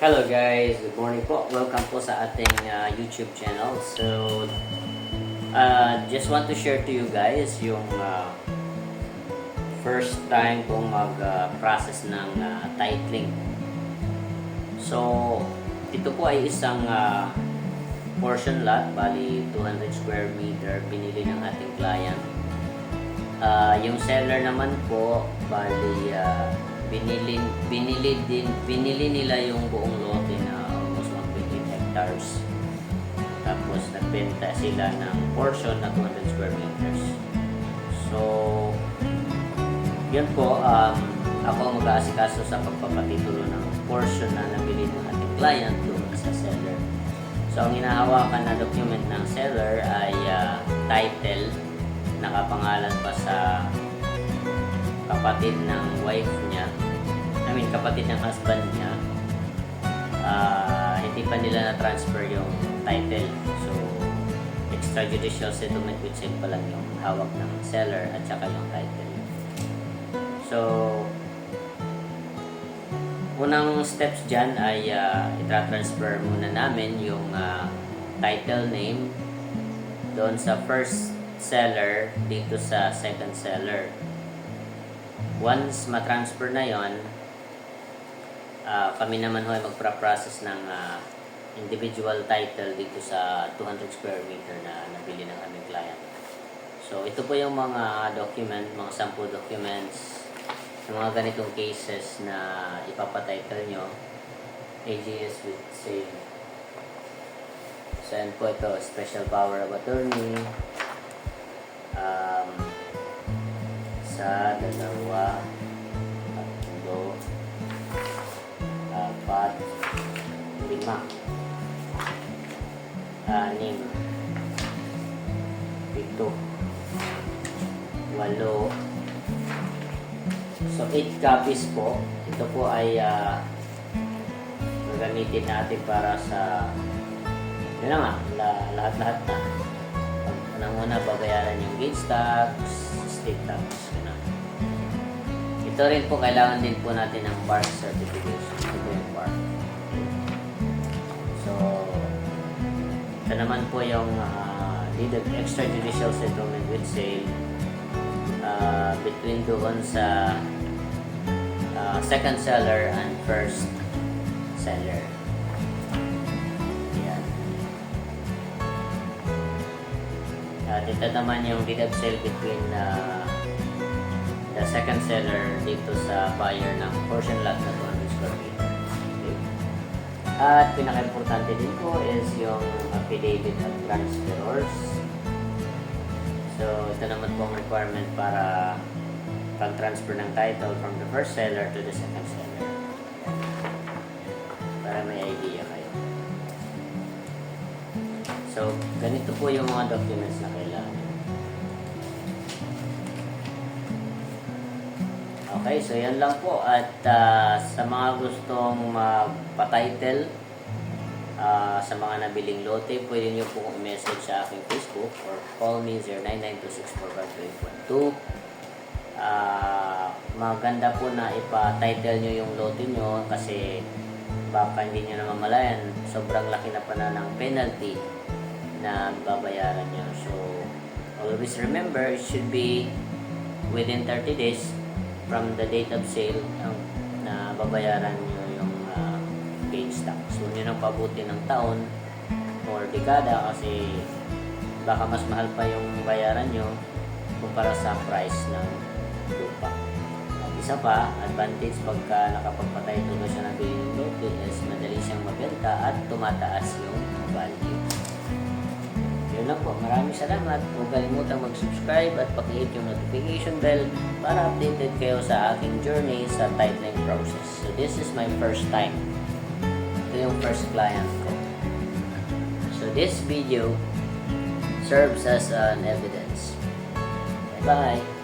Hello guys, good morning po. Welcome po sa ating YouTube channel. So, just want to share to you guys yung first time kong mag-process ng titling. So, ito po ay isang portion lot, bali 200 square meter, binili ng ating client. Yung seller naman po, bali binili nila yung buong lote na almost 1.8 hectares. Tapos nagbenta sila ng portion na 200 square meters. So, yun po, ako ang mag-aasikaso sa pagpapatitulo ng portion na nabili ng ating client doon sa seller. So, ang hinahawakan na document ng seller ay title, nakapangalan pa sa kapatid ng wife niya, kapatid ng husband niya. Hindi pa nila na-transfer yung title. So, extrajudicial settlement with sale pa lang yung hawak ng seller at saka yung title. So, unang steps dyan ay itra-transfer muna namin yung title name doon sa first seller dito sa second seller. Once ma-transfer na yon, kami naman ho ay magpa-process ng individual title dito sa 200 square meter na nabili ng aming client. So, ito po yung mga document, mga sample documents ng mga ganitong cases na ipapatitle nyo. AGS with sale. So, yan po ito, special power of attorney. Sa dalawa, tatlo, apat, lima, anim, pito, walo. So, 8 copies po. Ito po ay gagamitin natin para sa yun na nga, lahat-lahat na. Unang-una, babayaran yung gauge tax, state tax. Ito rin po, kailangan din po natin ng BARC certification. Ito yung BARC. So, ito naman po yung deed of extrajudicial settlement with sale between doon sa second seller and first seller. Ayan. At ito naman yung deed of sale between the second seller dito sa buyer ng portion lot na 200 square meter. Okay. At pinaka-importante din po is yung affidavit of transferors. So, ito naman po ang requirement para pag-transfer ng title from the first seller to the second seller. Para may idea kayo. So, ganito po yung mga documents na kailangan. Okay, so yan lang po. At sa mga gustong magpa-title sa mga nabiling lote, pwede nyo po i-message sa aking Facebook or call me 0992645212. Maganda po na ipa-title nyo yung lote nyo kasi baka hindi nyo na mamalayan, sobrang laki na pa na ng penalty na babayaran nyo. So, always remember, it should be within 30 days from the date of sale na babayaran nyo yung gauge tax. Huwag nyo nang pabuti ng taon or dekada kasi baka mas mahal pa yung bayaran nyo kumpara sa price ng lupa. At isa pa, advantage pagka nakapagpatay tulo siya ng biling lote is madali siyang mabenta at tumataas yung value. Yun lang po. Maraming salamat. Huwag kalimutang mag-subscribe at paki-hit yung notification bell para updated kayo sa aking journey sa titling process. So, this is my first time. Ito yung first client ko. So, this video serves as an evidence. Bye-bye!